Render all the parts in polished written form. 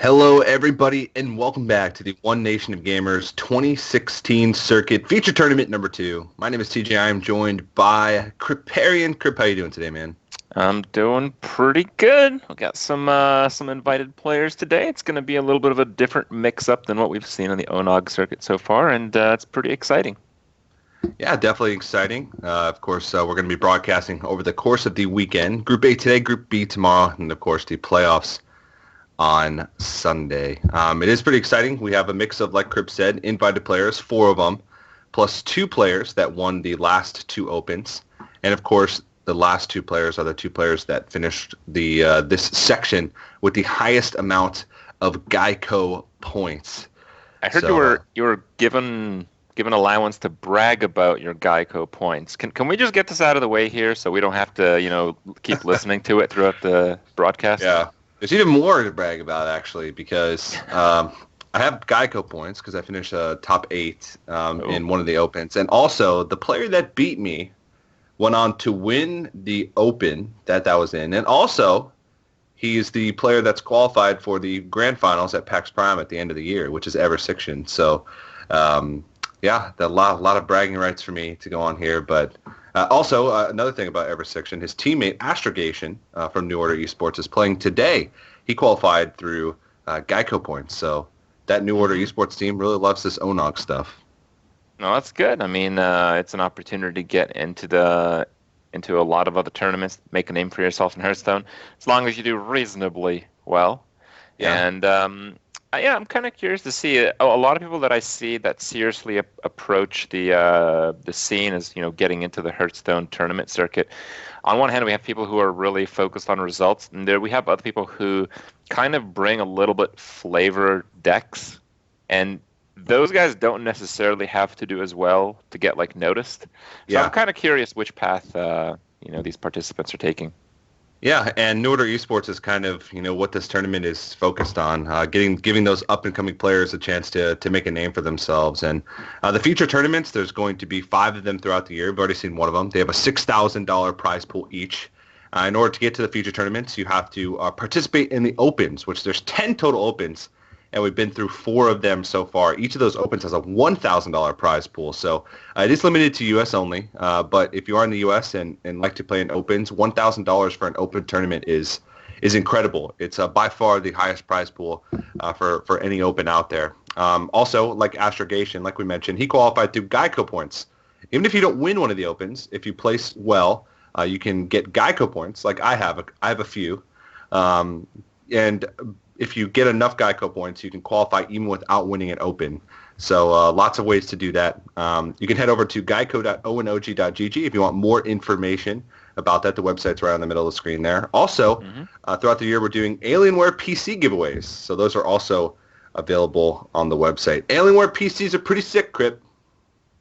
Hello, everybody, and welcome back to the One Nation of Gamers 2016 Circuit Feature Tournament number 2. My name is TJ. I am joined by Criparian. Crip, how you doing today, man? I'm doing pretty good. We got some invited players today. It's going to be a little bit of a different mix-up than what we've seen on the ONOG circuit so far, and it's pretty exciting. Yeah, definitely exciting. Of course, we're going to be broadcasting over the course of the weekend. Group A today, Group B tomorrow, and of course the playoffs on Sunday. It is pretty exciting. We have a mix of, like Crip said, invited players, 4 of them, plus 2 players that won the last 2 opens. And of course, the last 2 players are the 2 players that finished the this section with the highest amount of Geico points. I heard you were given allowance to brag about your Geico points. Can we just get this out of the way here so we don't have to, keep listening to it throughout the broadcast? Yeah. There's even more to brag about, actually, because I have Geico points because I finished top 8 in one of the opens. And also, the player that beat me went on to win the open that was in. And also, he's the player that's qualified for the grand finals at PAX Prime at the end of the year, which is Eversiction. So, yeah, a lot of bragging rights for me to go on here. But also, another thing about Eversiction, his teammate Astrogation from New Order Esports is playing today. He qualified through Geico points. So that New Order Esports team really loves this ONOG stuff. No, that's good. I mean, it's an opportunity to get into a lot of other tournaments, make a name for yourself in Hearthstone, as long as you do reasonably well. Yeah. And yeah, I'm kind of curious to see a lot of people that I see that seriously approach the scene as getting into the Hearthstone tournament circuit. On one hand, we have people who are really focused on results, and there we have other people who kind of bring a little bit flavor decks, and those guys don't necessarily have to do as well to get noticed. So Yeah. I'm kind of curious which path these participants are taking. Yeah, and New Order Esports is kind of, what this tournament is focused on, giving those up-and-coming players a chance to make a name for themselves. And the future tournaments, there's going to be 5 of them throughout the year. We've already seen one of them. They have a $6,000 prize pool each. In order to get to the future tournaments, you have to participate in the opens, which there's 10 total opens, and we've been through 4 of them so far. Each of those opens has a $1,000 prize pool. So it is limited to U.S. only, but if you are in the U.S. and like to play in opens, $1,000 for an open tournament is incredible. It's by far the highest prize pool for any open out there. Also, like Astrogation, like we mentioned, he qualified through Geico points. Even if you don't win one of the opens, if you place well, you can get Geico points, like I have. I have a few. And if you get enough Geico points, you can qualify even without winning an open. So lots of ways to do that. You can head over to geico.onog.gg if you want more information about that. The website's right on the middle of the screen there. Also, throughout the year, we're doing Alienware PC giveaways. So those are also available on the website. Alienware PCs are pretty sick, Crip.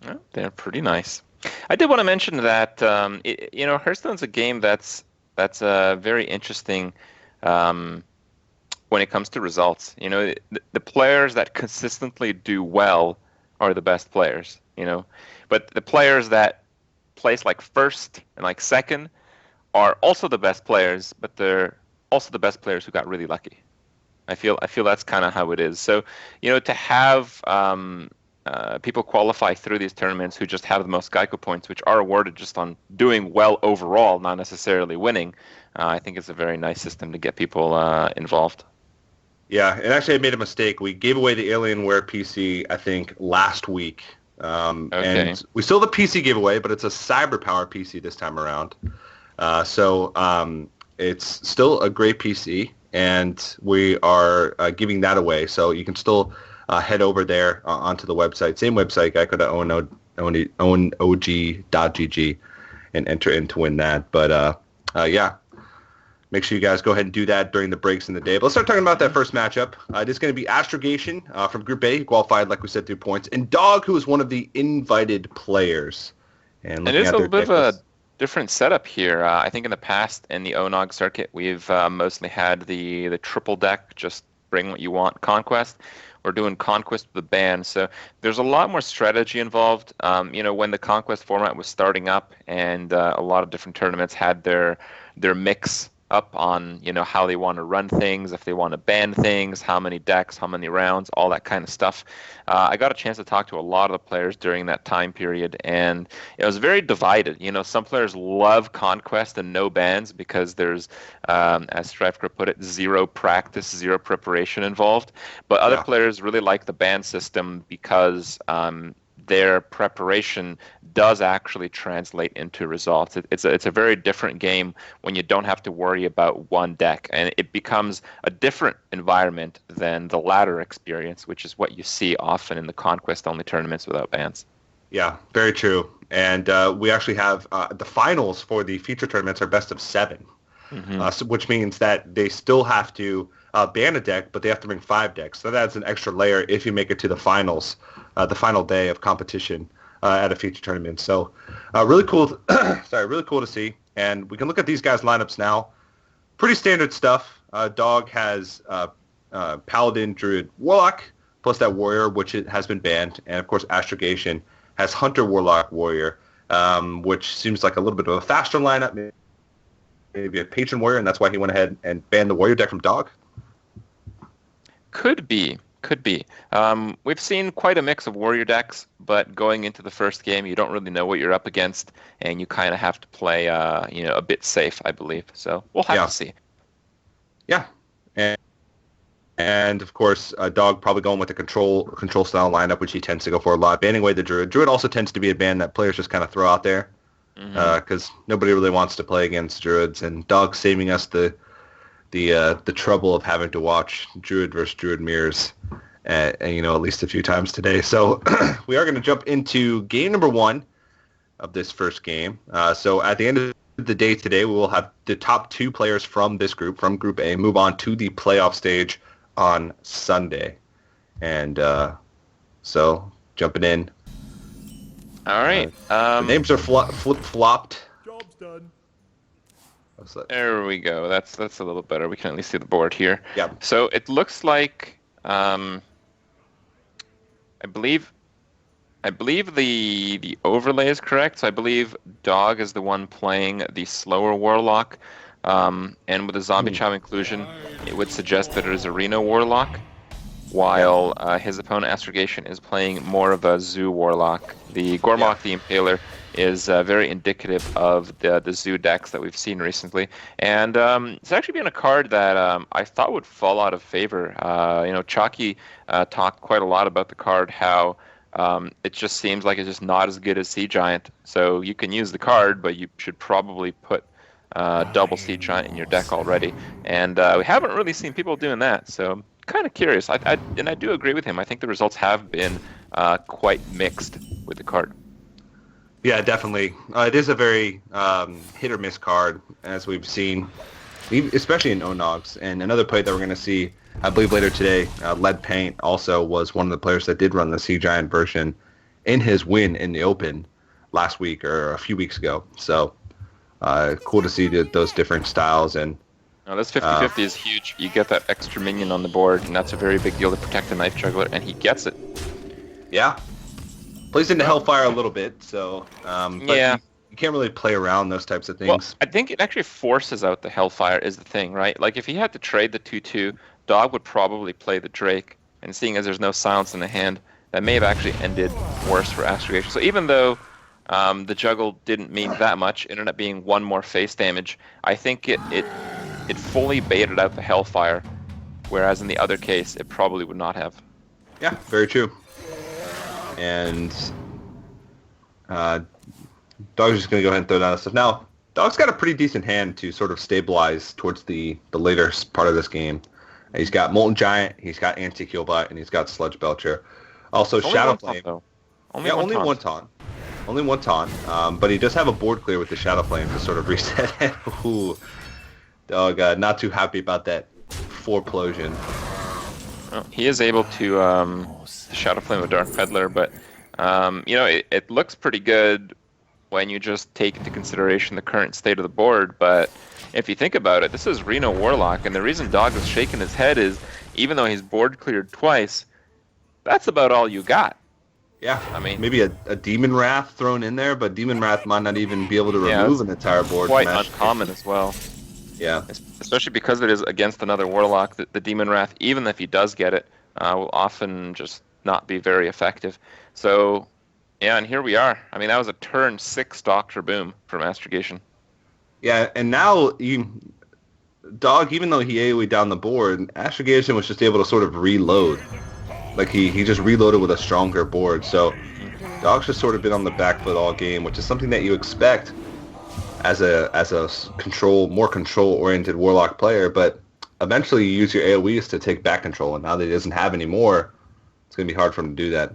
Yeah, they're pretty nice. I did want to mention that Hearthstone's a game that's very interesting when it comes to results. The players that consistently do well are the best players. But the players that place first and second are also the best players, but they're also the best players who got really lucky. I feel that's kind of how it is. So to have people qualify through these tournaments who just have the most Geico points, which are awarded just on doing well overall, not necessarily winning, I think it's a very nice system to get people involved. Yeah, and actually I made a mistake. We gave away the Alienware PC, I think, last week. Okay. And we still have a PC giveaway, but it's a CyberPower PC this time around. So it's still a great PC, and we are giving that away. So you can still head over there onto the website. Same website, geico.onog.gg, and enter in to win that. But yeah. Make sure you guys go ahead and do that during the breaks in the day. But let's start talking about that first matchup. It is going to be Astrogation from Group A, who qualified, like we said, through points, and Dog, who is one of the invited players. And it's a little bit of a different setup here. I think in the past, in the ONOG circuit, we've mostly had the triple deck, just bring what you want, Conquest. We're doing Conquest with the band, so there's a lot more strategy involved. When the Conquest format was starting up, and a lot of different tournaments had their mix up on, how they want to run things, if they want to ban things, how many decks, how many rounds, all that kind of stuff. I got a chance to talk to a lot of the players during that time period, and it was very divided. Some players love Conquest and no bans because there's, as Strifker put it, zero practice, zero preparation involved. But other players really like the ban system because their preparation does actually translate into results. It's a very different game when you don't have to worry about one deck, and it becomes a different environment than the ladder experience, which is what you see often in the Conquest-only tournaments without bans. Yeah, very true. And we actually have the finals for the feature tournaments are best of 7, which means that they still have to ban a deck, but they have to bring 5 decks. So that's an extra layer if you make it to the finals, the final day of competition at a feature tournament. So really cool. Really cool to see. And we can look at these guys' lineups now. Pretty standard stuff. Dog has Paladin, Druid, Warlock, plus that Warrior, which has been banned. And of course, Astrogation has Hunter, Warlock, Warrior, which seems like a little bit of a faster lineup. Maybe a Patron Warrior, and that's why he went ahead and banned the Warrior deck from Dog. Could be. We've seen quite a mix of Warrior decks, but going into the first game, you don't really know what you're up against, and you kind of have to play, a bit safe, I believe. So we'll have to see. Yeah, and of course, Dog probably going with the control style lineup, which he tends to go for a lot, banning away the Druid. Druid also tends to be a ban that players just kind of throw out there because nobody really wants to play against Druids, and Dog saving us the trouble of having to watch Druid versus Druid mirrors, at least a few times today. So we are going to jump into game number 1 of this first game. So at the end of the day today, we will have the top 2 players from this group, from Group A, move on to the playoff stage on Sunday. And so jumping in. All right. The names are flip-flopped. Job's done. There we go. That's a little better. We can at least see the board here. Yeah. So it looks like I believe the overlay is correct. So I believe Dog is the one playing the slower Warlock, and with the Zombie Chow inclusion, it would suggest that it is a Reno Warlock, while his opponent Astrogation is playing more of a Zoo Warlock. The Gormok the Impaler is very indicative of the Zoo decks that we've seen recently. And it's actually been a card that I thought would fall out of favor. Chalky talked quite a lot about the card, how it just seems like it's just not as good as Sea Giant. So you can use the card, but you should probably put double Sea Giant in your deck already. And we haven't really seen people doing that, so kind of curious. I do agree with him. I think the results have been quite mixed with the card. Yeah, definitely. It is a very hit or miss card, as we've seen, especially in ONOGs. And another play that we're going to see, I believe, later today, Lead Paint also was one of the players that did run the Sea Giant version in his win in the Open last week or a few weeks ago. So cool to see those different styles. And this 50-50 is huge. You get that extra minion on the board, and that's a very big deal to protect the Knife Juggler, and he gets it. Yeah. Plays into Hellfire a little bit, so but you can't really play around those types of things. Well, I think it actually forces out the Hellfire is the thing, right? Like if he had to trade the 2/2, Dog would probably play the Drake, and seeing as there's no silence in the hand, that may have actually ended worse for Astrogation. So even though the juggle didn't mean that much, it ended up being 1 more face damage, I think it fully baited out the Hellfire, whereas in the other case, it probably would not have. Yeah, very true. And Dog's just going to go ahead and throw down that stuff. Now, Dog's got a pretty decent hand to sort of stabilize towards the later part of this game. He's got Molten Giant, he's got Anti-Killbot, and he's got Sludge Belcher. Also, Shadow Flame. Only one taunt. Only one taunt. But he does have a board clear with the Shadow Flame to sort of reset it. Ooh. Dog, not too happy about that 4-plosion. Well, he is able to Shadow Flame of Dark Peddler, but it looks pretty good when you just take into consideration the current state of the board. But if you think about it, this is Reno Warlock, and the reason Dog is shaking his head is, even though he's board cleared twice, that's about all you got. Yeah, I mean, maybe a Demon Wrath thrown in there, but Demon Wrath might not even be able to remove an entire board. Quite mesh. uncommon as well. Yeah. Especially because it is against another Warlock. The Demon Wrath, even if he does get it, will often just not be very effective. So, yeah, and here we are. I mean, that was a turn 6 Doctor Boom from Astrogation. Yeah, and now Dog, even though he AoE down the board, Astrogation was just able to sort of reload. Like he just reloaded with a stronger board. So Dog's just sort of been on the back foot all game, which is something that you expect as a more control oriented Warlock player. But eventually you use your AoEs to take back control, and now that he doesn't have any more, it's gonna be hard for him to do that.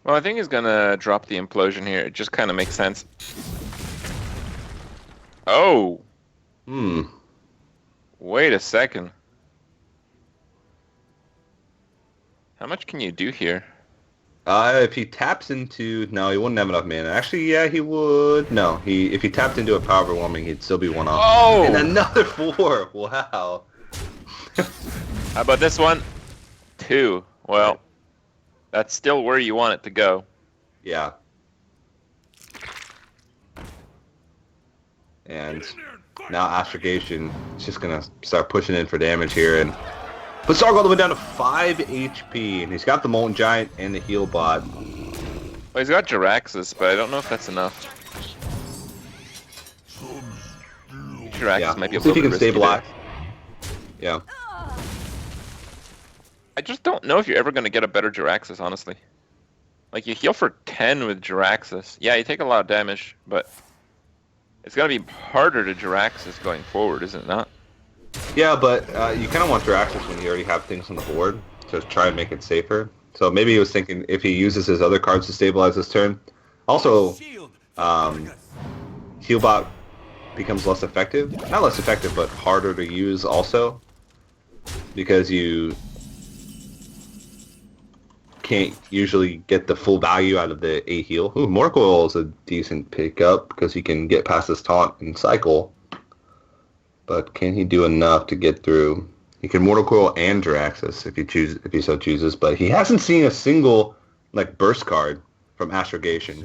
Well, I think he's gonna drop the implosion here. It just kind of makes sense. Oh, wait a second. How much can you do here? If he taps into... No, he wouldn't have enough mana. Actually, yeah, he would. No, if he tapped into a power overwhelming, he'd still be one off. Oh! And another 4! Wow. How about this one? 2. Well, that's still where you want it to go. Yeah. And now Astrogation is just going to start pushing in for damage here. And but Sark all the way down to 5 HP. And he's got the Molten Giant and the heal bot. Well, he's got Jiraxxus, but I don't know if that's enough. Jiraxxus might be a See little if he bit can stabilize. There. Yeah. I just don't know if you're ever going to get a better Jiraxxus, honestly. Like, you heal for 10 with Jiraxxus. Yeah, you take a lot of damage, but it's going to be harder to Jiraxxus going forward, isn't it not? Yeah, but you kind of want Jiraxxus when you already have things on the board to try and make it safer. So maybe he was thinking if he uses his other cards to stabilize this turn. Also, Healbot becomes less effective. Not less effective, but harder to use also. Because you can't usually get the full value out of the A heal. Ooh, Morcoil is a decent pickup because he can get past his taunt and cycle. But can he do enough to get through? He can Mortal Coil and Jiraxxus if he so chooses, but he hasn't seen a single burst card from Astrogation.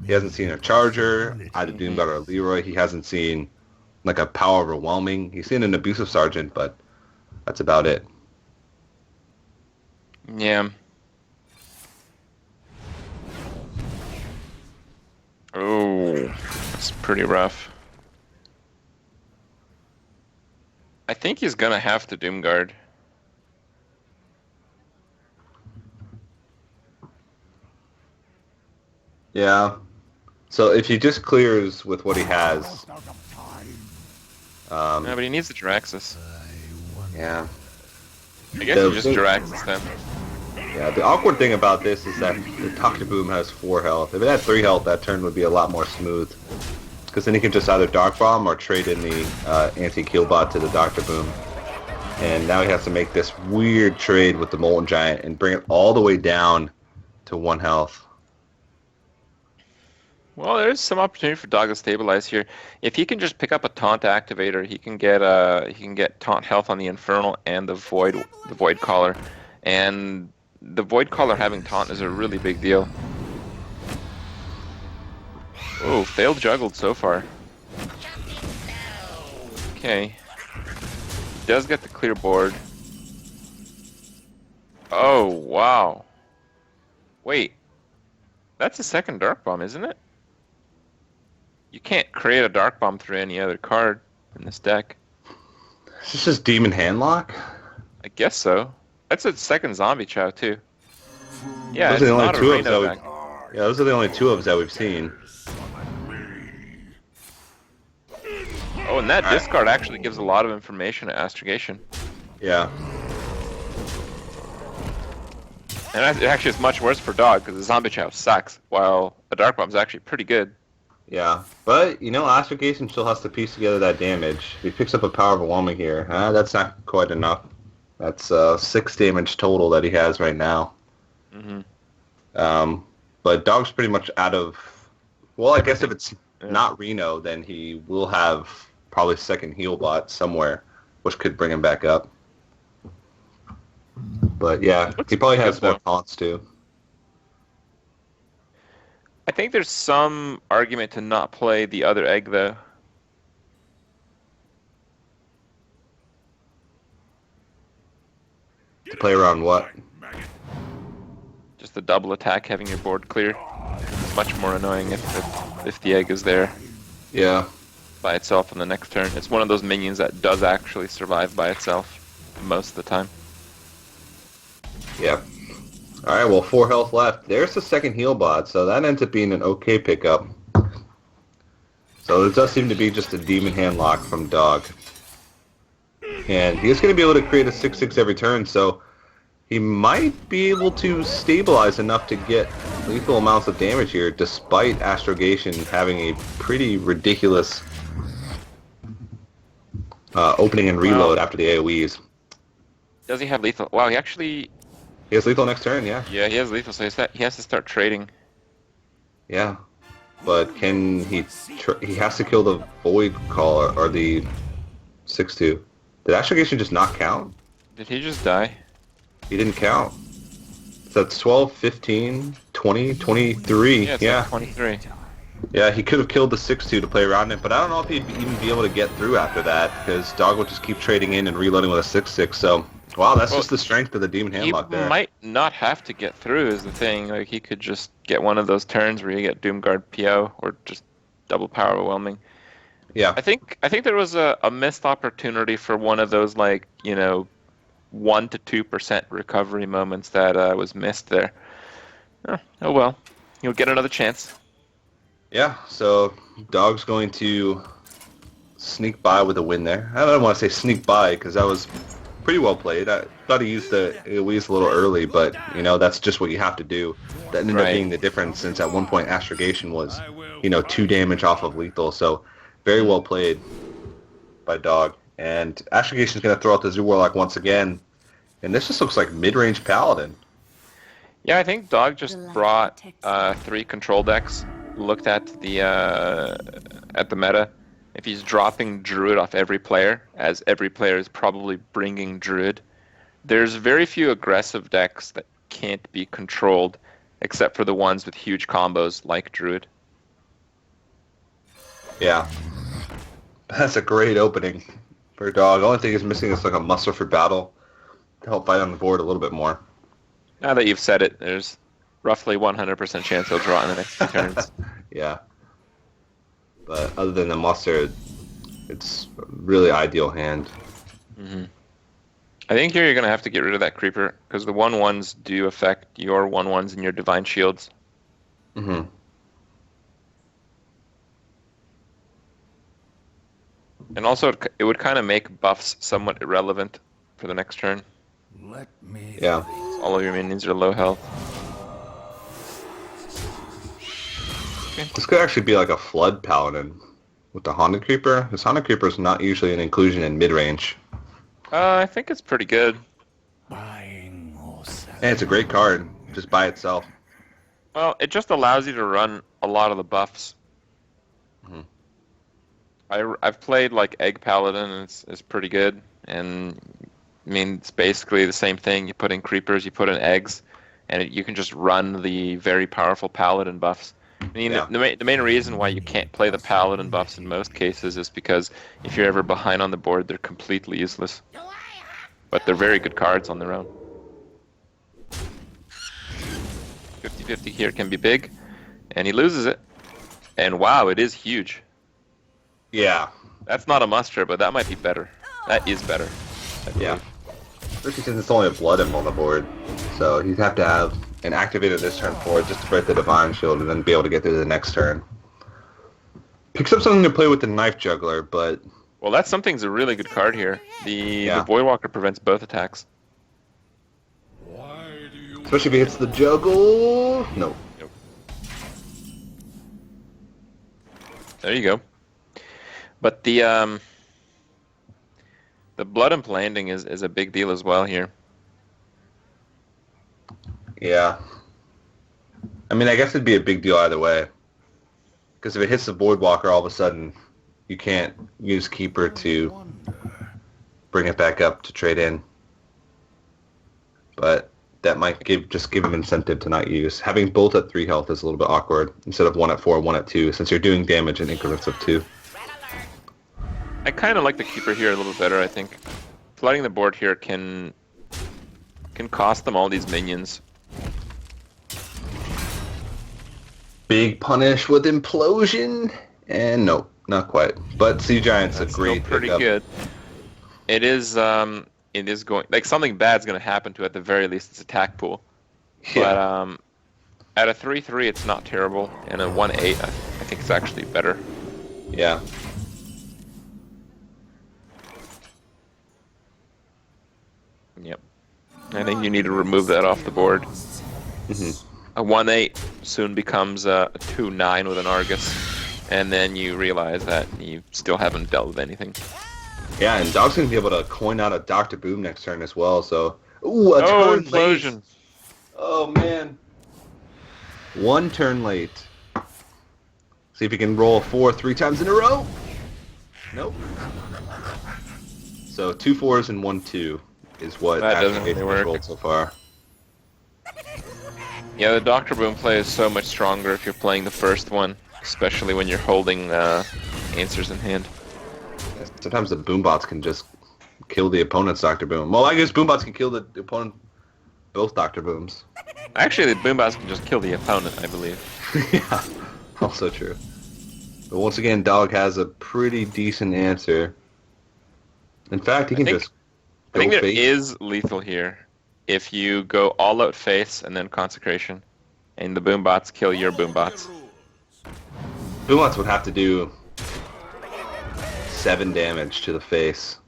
He hasn't seen a Charger, either Doomguard or Leroy. He hasn't seen a Power Overwhelming. He's seen an Abusive Sergeant, but that's about it. Yeah. Oh, that's pretty rough. I think he's gonna have to Doomguard. Yeah. So if he just clears with what he has... yeah, but he needs the Jiraxxus. Yeah. I guess he just Jiraxxus then. Yeah, the awkward thing about this is that the Dr. Boom has 4 health. If it had 3 health, that turn would be a lot more smooth. Because then he can just either Dark Bomb or trade in the anti-kill bot to the Dr. Boom. And now he has to make this weird trade with the Molten Giant and bring it all the way down to 1 health. Well, there's some opportunity for Dog to stabilize here. If he can just pick up a Taunt Activator, he can get Taunt health on the Infernal and the Void Caller. And the Void Caller having Taunt is a really big deal. Oh, failed juggled so far. Okay. Does get the clear board. Oh, wow. Wait. That's a second Dark Bomb, isn't it? You can't create a Dark Bomb through any other card in this deck. Is this just Demon Handlock? I guess so. That's a second Zombie Chow, too. Yeah, those it's are the not a only Reno deck. Yeah, those are the only 2 of that we've seen. Oh, and that discard actually gives a lot of information to Astrogation. Yeah. And actually it's much worse for Dog, because the Zombie Chow sucks, while a Dark Bomb's actually pretty good. Yeah, but, Astrogation still has to piece together that damage. If he picks up a Power Overwhelming here, that's not quite enough. That's 6 damage total that he has right now. But Dog's pretty much out of... Well, I guess if it's not Reno, then he will have probably second heal bot somewhere, which could bring him back up. But yeah, he probably has more taunts too. I think there's some argument to not play the other egg, though. To play around what? Just the double attack, having your board clear. It's much more annoying if the egg is there Yeah. by itself on the next turn. It's one of those minions that does actually survive by itself most of the time. Yeah. Alright, well, 4 health left. There's the second heal bot, so that ends up being an okay pickup. So it does seem to be just a demon hand lock from Dog. And he's going to be able to create a 6/6 every turn, so he might be able to stabilize enough to get lethal amounts of damage here, despite Astrogation having a pretty ridiculous opening and reload after the AoEs. Does he have lethal? Wow, he actually... He has lethal next turn, yeah. Yeah, he has lethal, so he has to start trading. Yeah. But can he... he has to kill the Void Call or the 6/2. Did Astrogation just not count? Did he just die? He didn't count. So that's 12, 15, 20, 23. Yeah, it's Yeah. like 23. Yeah, he could have killed the 6/2 to play around it, but I don't know if he'd even be able to get through after that, because Dog would just keep trading in and reloading with a 6/6, so... Wow, that's just the strength of the Demon Handlock there. He might not have to get through is the thing. Like, he could just get one of those turns where you get Doomguard PO, or just double power overwhelming. Yeah. I think there was a missed opportunity for one of those, like, 1 to 2% recovery moments that was missed there. Oh well. You'll get another chance. Yeah, so Dog's going to sneak by with a win there. I don't want to say sneak by, because that was pretty well played. I thought he used the AoEs a little early, but, that's just what you have to do. That ended up being the difference, since at one point Astrogation was, 2 damage off of lethal, so very well played by Dog. And Astrogation's going to throw out the Zoo Warlock once again, and this just looks like mid-range Paladin. Yeah, I think Dog just brought 3 control decks, looked at the meta. If he's dropping Druid off every player, as every player is probably bringing Druid, there's very few aggressive decks that can't be controlled, except for the ones with huge combos like Druid. Yeah. That's a great opening for Dog. The only thing is missing is like a Muster for Battle to help fight on the board a little bit more. Now that you've said it, there's roughly 100% chance he'll draw in the next 2 turns. Yeah. But other than the Muster, it's a really ideal hand. Mm-hmm. I think here you're going to have to get rid of that Creeper, because the 1/1s do affect your 1/1s and your Divine Shields. Mm-hmm. And also, it would kind of make buffs somewhat irrelevant for the next turn. Yeah. All of your minions are low health. This could actually be like a Flood Paladin with the Haunted Creeper. Because Haunted Creeper is not usually an inclusion in mid-range. I think it's pretty good. And it's a great card, just by itself. Well, it just allows you to run a lot of the buffs. Mm-hmm. I've played like Egg Paladin, and it's pretty good. And I mean, it's basically the same thing. You put in creepers, you put in eggs, and you can just run the very powerful Paladin buffs. I mean, the main reason why you can't play the Paladin buffs in most cases is because if you're ever behind on the board, they're completely useless. But they're very good cards on their own. 50-50 here can be big, and he loses it. And wow, it is huge. Yeah. That's not a muster, but that might be better. That is better. Yeah. Especially since it's only a Blood Imp on the board. So he'd have to have an activator this turn for it just to break the Divine Shield and then be able to get through the next turn. Picks up something to play with the Knife Juggler, but... Well, that's something's a really good card here. The Voidwalker prevents both attacks. Especially if he hits the Juggle... No. Nope. There you go. But the Blood Imp landing is a big deal as well here. Yeah. I mean, I guess it'd be a big deal either way. Because if it hits the Voidwalker, all of a sudden, you can't use Keeper to bring it back up to trade in. But that might just give him incentive to not use. Having both at 3 health is a little bit awkward, instead of 1 at 4, 1 at 2, since you're doing damage in increments of 2. I kind of like the Keeper here a little better, I think. Flooding the board here can can cost them all these minions. Big punish with implosion, and nope, not quite. But Sea Giant's That's a great still pretty pickup. good. It is going like something bad's gonna happen to at the very least its attack pool. Yeah. But at a 3/3 it's not terrible, and a 1/8 I think it's actually better. Yeah. Yep. I think you need to remove that off the board. A 1/8 soon becomes a 2/9 with an Argus, and then you realize that you still haven't dealt with anything. Yeah, and Dog's gonna be able to coin out a Dr. Boom next turn as well. So, ooh, a turn late. Implosion! Oh man. One turn late. See if he can roll 4 3 times in a row. Nope. So 2 4s and 1 2 is what That doesn't Astrogation really has work. rolled so far. Yeah, the Dr. Boom play is so much stronger if you're playing the first one, especially when you're holding answers in hand. Sometimes the Boombots can just kill the opponent's Dr. Boom. Well, I guess Boombots can kill the opponent, both Dr. Booms. Actually, the Boombots can just kill the opponent, I believe. Yeah, also true. But once again, Dog has a pretty decent answer. In fact, he can just I think go there face. is lethal here. If you go all out face and then consecration, and the Boombots kill your Boombots. Boombots would have to do 7 damage to the face.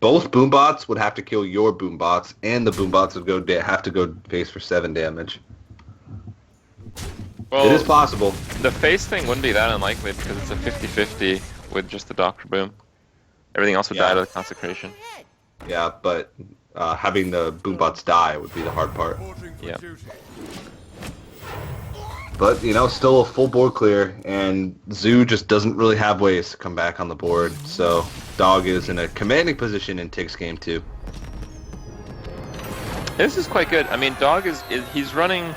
Both Boombots would have to kill your Boombots, and the Boombots would have to go face for 7 damage. Well, It is possible. the face thing wouldn't be that unlikely because it's a 50-50 with just the Dr. Boom. Everything else would die to the consecration. Yeah, but having the Boombots die would be the hard part. Yeah. But, you know, still a full board clear, and Zoo just doesn't really have ways to come back on the board, so Dog is in a commanding position and takes game 2. This is quite good. I mean, Dog he's running...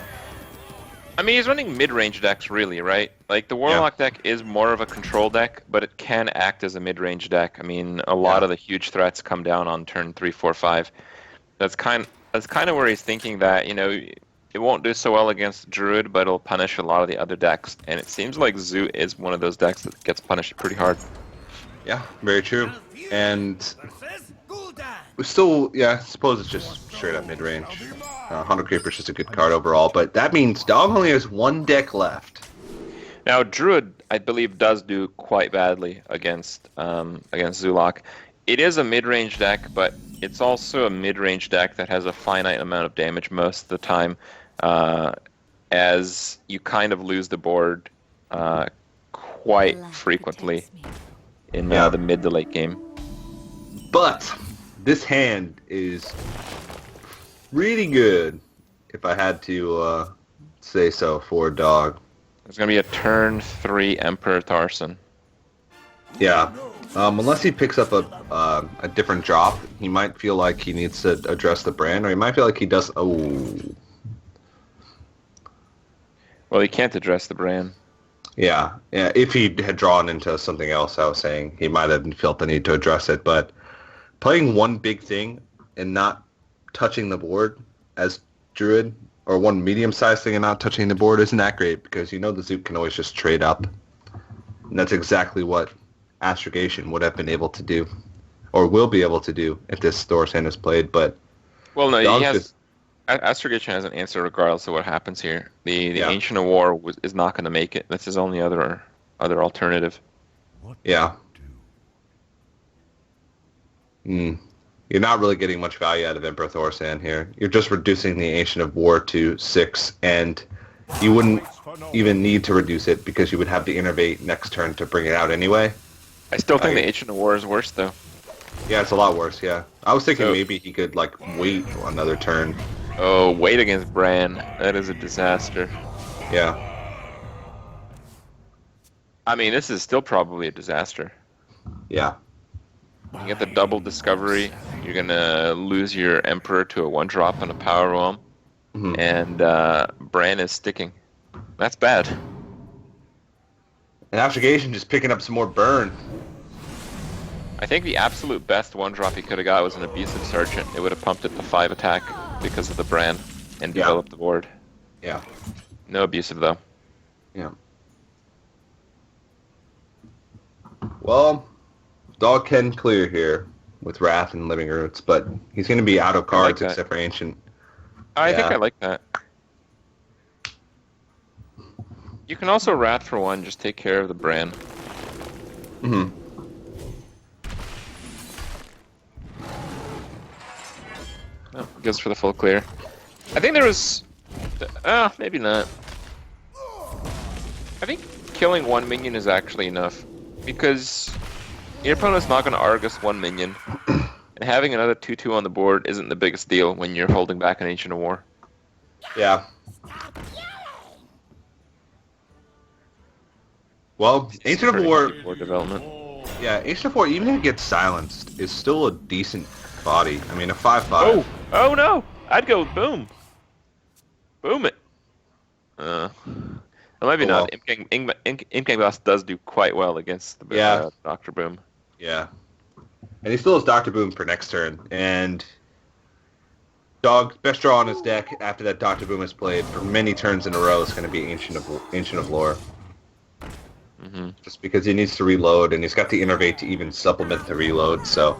I mean, he's running mid-range decks, really, right? Like, the Warlock deck is more of a control deck, but it can act as a mid-range deck. I mean, a lot of the huge threats come down on turn 3, 4, 5. That's kind of where he's thinking that, you know, it won't do so well against Druid, but it'll punish a lot of the other decks. And it seems like Zoo is one of those decks that gets punished pretty hard. Yeah, very true. And we still, I suppose it's just straight up mid-range. Hunter Creeper's just a good card overall, but that means Dog only has 1 deck left. Now, Druid, I believe, does do quite badly against Zulok. It is a mid-range deck, but it's also a mid-range deck that has a finite amount of damage most of the time, as you kind of lose the board quite frequently in the mid to late game. But this hand is really good, if I had to say so, for Dog. There's going to be a turn 3 Emperor Tharson. Yeah. Unless he picks up a different drop, he might feel like he needs to address the brand, or he might feel like he does... Oh. Well, he can't address the brand. Yeah. If he had drawn into something else, I was saying, he might have felt the need to address it, but playing one big thing and not touching the board as Druid, or one medium-sized thing and not touching the board isn't that great, because you know the Zook can always just trade up. And that's exactly what Astrogation would have been able to do, or will be able to do if this Thor's hand is played, but... Well, no, Astrogation has an answer regardless of what happens here. The Ancient of War is not going to make it. That's his only other alternative. Yeah. You're not really getting much value out of Emperor Thor's hand here. You're just reducing the Ancient of War to 6, and you wouldn't even need to reduce it because you would have the Innervate next turn to bring it out anyway. I still think the Ancient of War is worse, though. Yeah, it's a lot worse, yeah. I was thinking maybe he could, like, wait another turn. Oh, wait against Bran. That is a disaster. Yeah. I mean, this is still probably a disaster. Yeah. You get the double discovery. You're going to lose your Emperor to a 1-drop and a Power Realm. Mm-hmm. And Bran is sticking. That's bad. And Astrogation just picking up some more burn. I think the absolute best 1-drop he could have got was an Abusive Sergeant. It would have pumped it to 5 attack. because of the brand and Yeah. develop the board. Yeah. No abusive though. Yeah. Well, Dog can clear here with Wrath and Living Roots, but he's going to be out of I like cards that. except for Ancient. I think Yeah. I like that. You can also Wrath for 1, just take care of the brand. Mm-hmm. Oh, goes for the full clear. I think there was... maybe not. I think killing 1 minion is actually enough. Because your opponent's not going to Argus 1 minion. And having another 2-2 on the board isn't the biggest deal when you're holding back an Ancient of War. Yeah. Well, Ancient of War... Board development. Yeah, Ancient of War, even if it gets silenced, is still a decent body. I mean, a 5/5. Oh! Oh no! I'd go boom! Boom it! Maybe Well, not. Imking Boss does do quite well against the Yeah. Dr. Boom. Yeah. And he still has Dr. Boom for next turn. And Dog's best draw on his deck after that Dr. Boom is played for many turns in a row is going to be Ancient of Lore. Mm-hmm. Just because he needs to reload, and he's got the Innervate to even supplement the reload, so...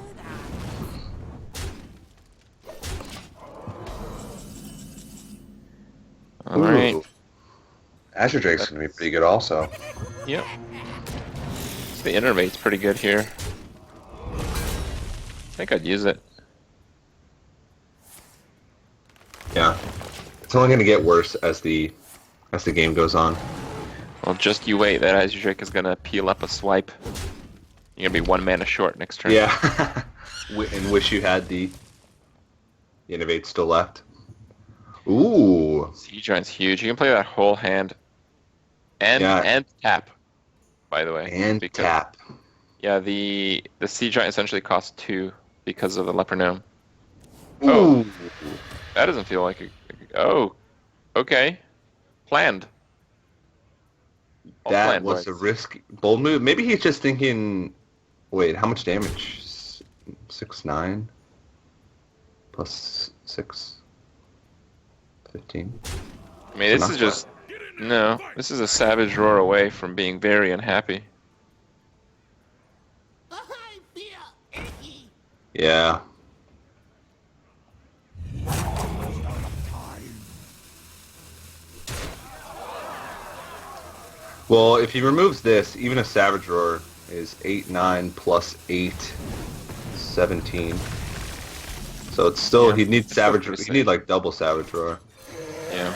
Alright. Azure Drake's going to be pretty good also. Yep. The Innervate's pretty good here. I think I'd use it. Yeah. It's only going to get worse as the game goes on. Well, just you wait. That Azure Drake is gonna peel up a swipe. You're gonna be 1 mana short next turn. Yeah. And wish you had the Innervate still left. Ooh. Sea Giant's huge. You can play that whole hand. And tap, by the way. And because, tap. Yeah, the Sea Giant essentially costs 2 because of the Leper Gnome. Ooh. Oh. That doesn't feel like oh. Okay. Planned. That was a risky, bold move. Maybe he's just thinking, wait, how much damage? 6/9 plus 6, 15. I mean, this is just no. This is a Savage Roar away from being very unhappy. Yeah. Well, if he removes this, even a Savage Roar is 8, 9 plus 8, 17. So it's still, Yeah, he'd need it's Savage still Roar. pretty He'd need like double Savage Roar. Yeah.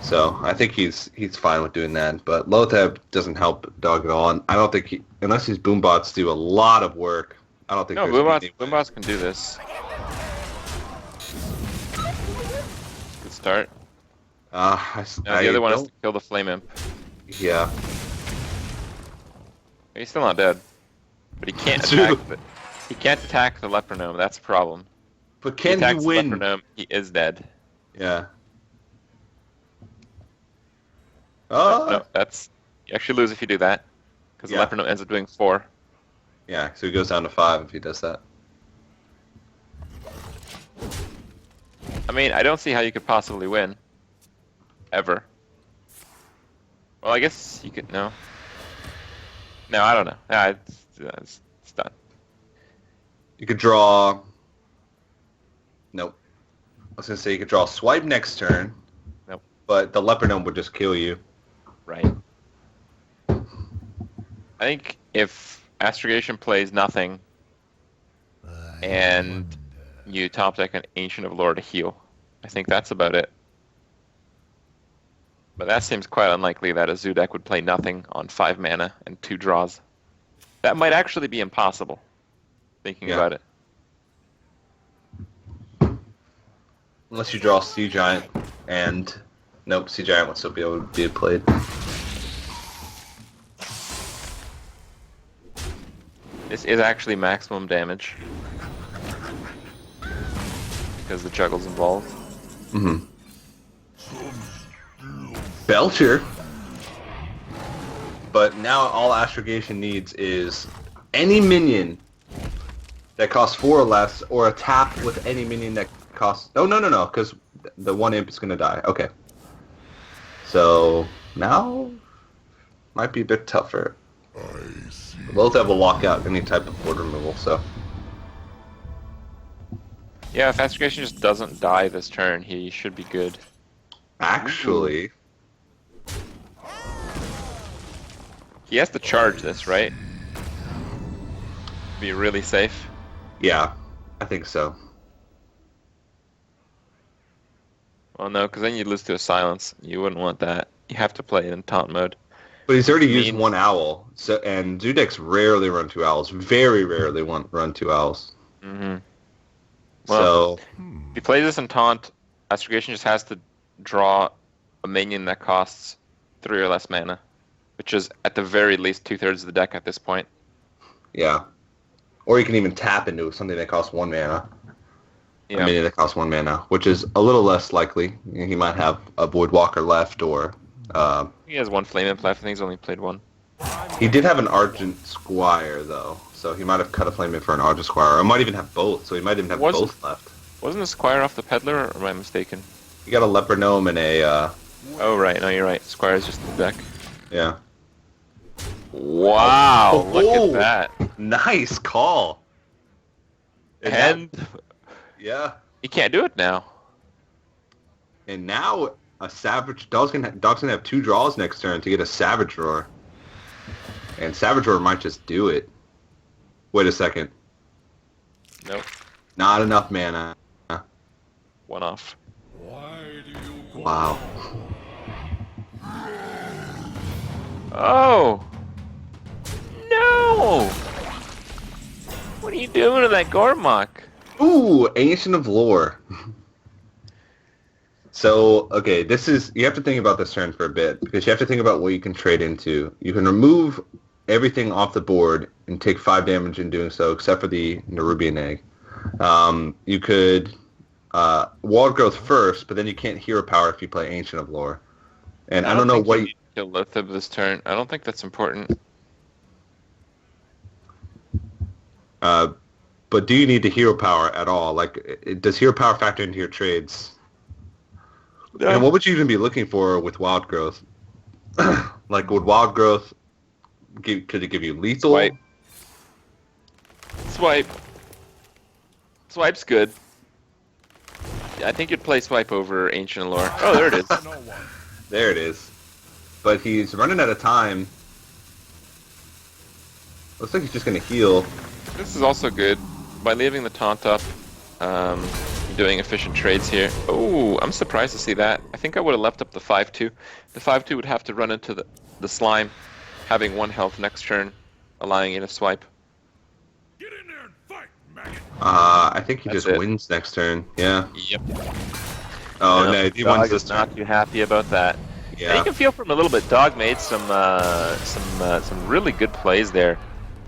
So I think he's fine with doing that. But Lothab doesn't help Dog at all. And I don't think unless these Boombots do a lot of work, I don't think No, there's any way. Boombots can do this. Good start. No, the other one is to kill the Flame Imp. Yeah. He's still not dead, but he can't True. attack. He can't attack the Leper Gnome. That's a problem. But can he he attacks the win? Leper Gnome, he is dead. Yeah. No, that's you actually lose if you do that, because Yeah. the Leper Gnome ends up doing 4. Yeah, so he goes down to 5 if he does that. I mean, I don't see how you could possibly win. Ever. Well, I guess you could. No. No, I don't know. Yeah, it's done. You could draw... Nope. I was going to say you could draw Swipe next turn. Nope. But the Leper Gnome would just kill you. Right. I think if Astrogation plays nothing, and you top deck an Ancient of Lore to heal, I think that's about it. But that seems quite unlikely that a Zoo deck would play nothing on 5 mana and 2 draws. That might actually be impossible, thinking about it. Unless you draw Sea Giant, and... Nope, Sea Giant would still be able to be played. This is actually maximum damage. Because the juggle's involved. Mm-hmm. Belcher. But now all Astrogation needs is any minion that costs 4 or less, or a tap with any minion that costs... Oh, no, because the one imp is going to die. Okay. So, now might be a bit tougher. Both have a lockout any type of board removal, so... Yeah, if Astrogation just doesn't die this turn, he should be good. Actually... He has to charge this, right? Be really safe. Yeah, I think so. Well, no, because then you'd lose to a silence. You wouldn't want that. You have to play it in taunt mode. But he's already used one owl, so and zoo decks rarely run 2 owls. Very rarely run 2 owls. Mm-hmm. Well, if he plays this in taunt, Astrogation just has to draw a minion that costs 3 or less mana, which is at the very least 2/3 of the deck at this point. Yeah. Or you can even tap into something that costs 1 mana. Yeah. A minion that costs 1 mana, which is a little less likely. He might have a Voidwalker left, or... he has 1 Flame Imp left. I think he's only played 1. He did have an Argent Squire, though, so he might have cut a Flame Imp for an Argent Squire, or might even have both, so he might even have both left. Wasn't the Squire off the Peddler, or am I mistaken? You got a Leopard Gnome and a... Oh, right. No, you're right. Squire's just the deck. Yeah. Wow, look at that. Nice call. And yeah. he can't do it now. And now a Savage Dog's gonna have 2 draws next turn to get a Savage Roar. And Savage Roar might just do it. Wait a second. Nope. Not enough mana. 1 off. Wow. Oh! No! What are you doing to that Gormok? Ooh, Ancient of Lore. So, okay, you have to think about this turn for a bit, because you have to think about what you can trade into. You can remove everything off the board and take 5 damage in doing so, except for the Nerubian Egg. You could Wild Growth first, but then you can't Hero Power if you play Ancient of Lore. And I don't know what you... Kill Lothib this turn. I don't think that's important. But do you need the Hero Power at all? Like, does Hero Power factor into your trades? Yeah. And what would you even be looking for with Wild Growth? Like, would Wild Growth could it give you lethal? Swipe. Swipe's good. I think you'd play Swipe over Ancient Lore. Oh, there it is. There it is. But he's running out of time. Looks like he's just going to heal. This is also good. By leaving the taunt up, doing efficient trades here. Oh, I'm surprised to see that. I think I would have left up the 5/2. The 5/2 would have to run into the slime, having 1 health next turn, allowing you to swipe. Get in there and fight, maggot. I think he just wins next turn. Yeah. Yep. Oh, no, he wins this turn. Not too happy about that. Yeah. You can feel from a little bit. Dog made some really good plays there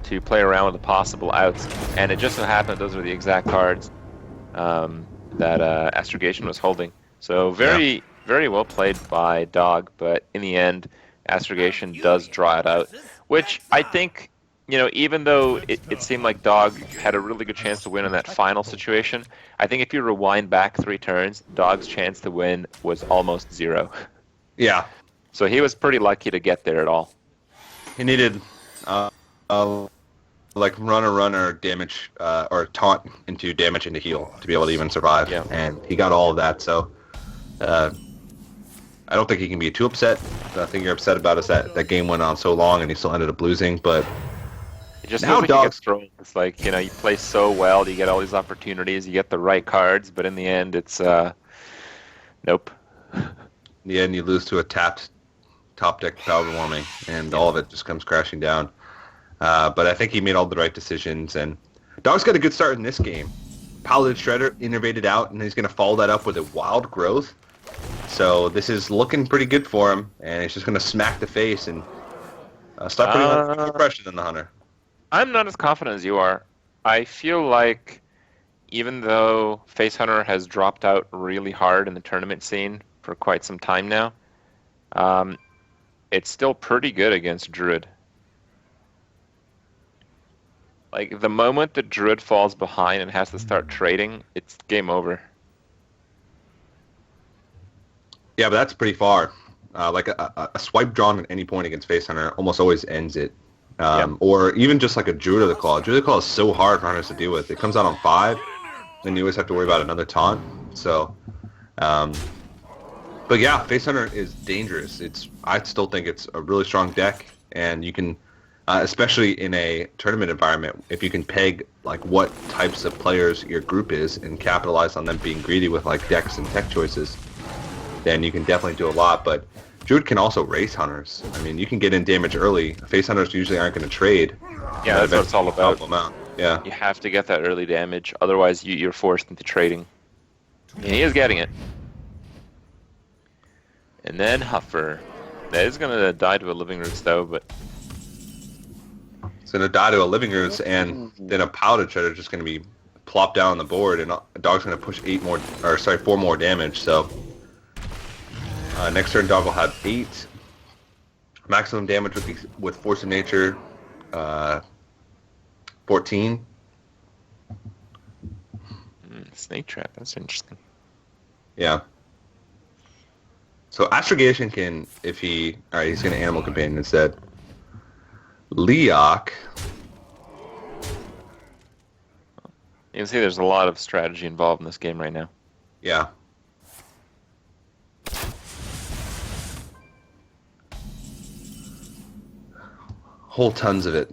to play around with the possible outs, and it just so happened those were the exact cards that Astrogation was holding. So very well played by Dog, but in the end, Astrogation does draw it out, which I think, even though it seemed like Dog had a really good chance to win in that final situation, I think if you rewind back 3 turns, Dog's chance to win was almost 0. Yeah. So he was pretty lucky to get there at all. He needed runner damage or taunt into damage into heal to be able to even survive. Yeah. And he got all of that, so I don't think he can be too upset. The thing you're upset about is that game went on so long and he still ended up losing, but it just now feels like he gets thrown. It's like, you play so well, you get all these opportunities, you get the right cards, but in the end it's nope. In the end, you lose to a tapped top deck Power Warming, and all of it just comes crashing down. But I think he made all the right decisions, and Dog's got a good start in this game. Paladin Shredder innovated out, and he's going to follow that up with a Wild Growth. So this is looking pretty good for him, and he's just going to smack the face and start putting on more pressure than the Hunter. I'm not as confident as you are. I feel like even though Face Hunter has dropped out really hard in the tournament scene for quite some time now, it's still pretty good against Druid. Like, the moment the Druid falls behind and has to start trading, it's game over. Yeah, but that's pretty far. Like a swipe drawn at any point against Face Hunter almost always ends it. Or even just like a Druid of the Claw. Druid of the Claw is so hard for hunters to deal with. It comes out on 5, and you always have to worry about another taunt. So, but yeah, Face Hunter is dangerous. I still think it's a really strong deck, and you can, especially in a tournament environment, if you can peg like what types of players your group is and capitalize on them being greedy with like decks and tech choices, then you can definitely do a lot. But Druid can also race hunters. I mean, you can get in damage early. Face hunters usually aren't going to trade. Yeah, that's what it's all about. Help them out. Yeah. You have to get that early damage, otherwise you're forced into trading. And he is getting it. And then Huffer. That is going to die to a Living Roots though, but... It's going to die to a Living Roots, and then a Paladin Shredder is just going to be plopped down on the board, and a dog's going to push 4 more damage, so... next turn, dog will have 8. Maximum damage with Force of Nature, 14. Snake Trap, that's interesting. Yeah. So Astrogation can, if he... Alright, he's going to Animal Companion instead. Leok. You can see there's a lot of strategy involved in this game right now. Yeah. Whole tons of it.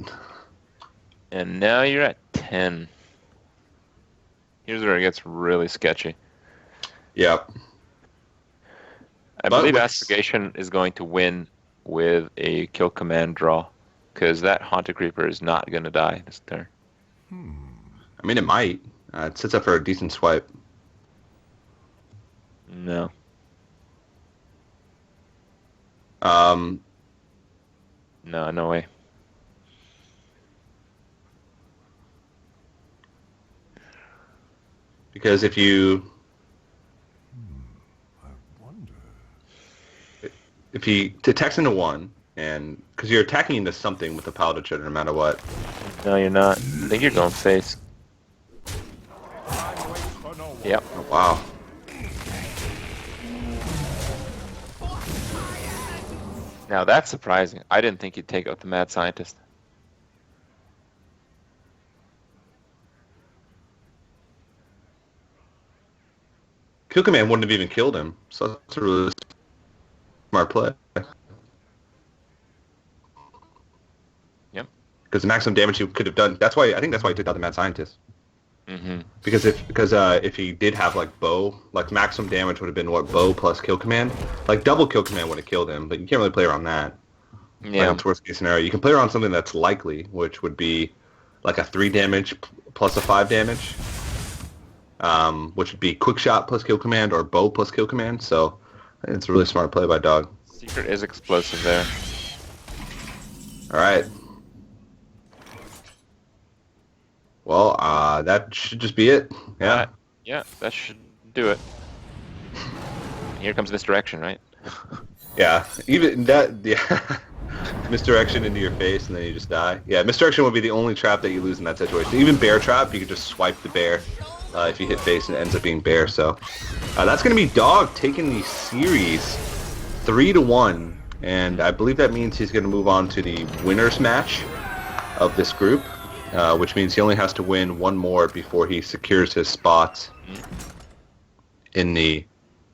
And now you're at 10. Here's where it gets really sketchy. Yep. I believe Astrogation is going to win with a kill command draw, because that Haunted Creeper is not going to die this turn. I mean, it might. It sets up for a decent swipe. No. No, no way. Because if you... I wonder. If he attacks into 1, and... Because you're attacking into something with the Paladin Shredder no matter what. No, you're not. I think you're going face. Yep. Oh, wow. Now that's surprising. I didn't think you'd take out the Mad Scientist. Kill Command wouldn't have even killed him, so that's a really smart play. Yep. Because the maximum damage he could have done... I think that's why he took out the Mad Scientist. Mm-hmm. Because if he did have like bow, like maximum damage would have been what, bow plus kill command, like double kill command would have killed him, but you can't really play around that. Yeah. Like, worst case scenario, you can play around something that's likely, which would be like a 3 damage plus a 5 damage, which would be quick shot plus kill command or bow plus kill command. So it's a really smart play by Dog. Secret is explosive there. All right. Well, that should just be it. Yeah. Yeah, that should do it. Here comes misdirection, right? Yeah. Even that. Yeah. Misdirection into your face and then you just die. Yeah. Misdirection would be the only trap that you lose in that situation. Even bear trap, you could just swipe the bear if you hit face and it ends up being bear. So that's going to be Dog taking the series 3-1, and I believe that means he's going to move on to the winners match of this group. Which means he only has to win 1 more before he secures his spot in the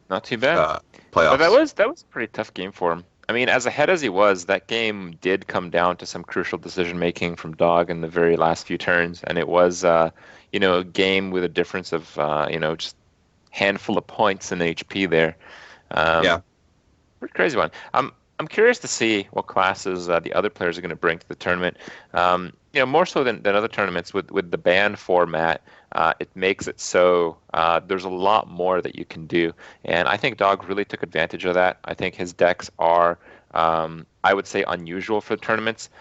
not too bad playoffs. But that was a pretty tough game for him. I mean, as ahead as he was, that game did come down to some crucial decision making from Dog in the very last few turns, and it was a game with a difference of just handful of points in HP there. Yeah, pretty crazy one. I'm curious to see what classes the other players are going to bring to the tournament. More so than other tournaments with the ban format, it makes it so there's a lot more that you can do. And I think Dog really took advantage of that. I think his decks are, I would say, unusual for tournaments,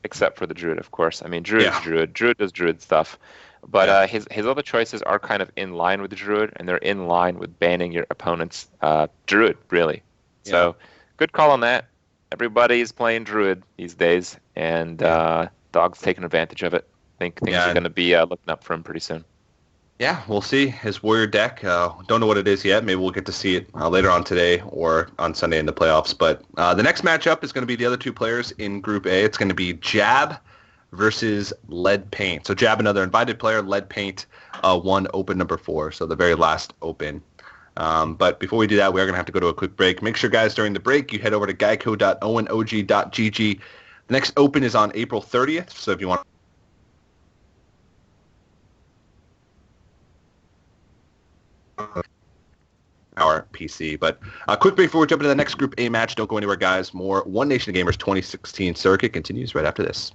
except for the Druid, of course. I mean, Druid is Druid. Druid does Druid stuff. But his other choices are kind of in line with the Druid, and they're in line with banning your opponent's Druid, really. Yeah. So good call on that. Everybody's playing Druid these days, and Dog's taking advantage of it. I think things are going to be looking up for him pretty soon. Yeah, we'll see his Warrior deck. Don't know what it is yet. Maybe we'll get to see it later on today or on Sunday in the playoffs. But the next matchup is going to be the other two players in Group A. It's going to be Jab versus Lead Paint. So Jab, another invited player. Lead Paint, one open number 4. So the very last open. But before we do that, we are going to have to go to a quick break. Make sure, guys, during the break, you head over to geico.onog.gg. The next open is on April 30th. So if you want our PC. But quick break before we jump into the next Group A match. Don't go anywhere, guys. More One Nation of Gamers 2016 circuit continues right after this.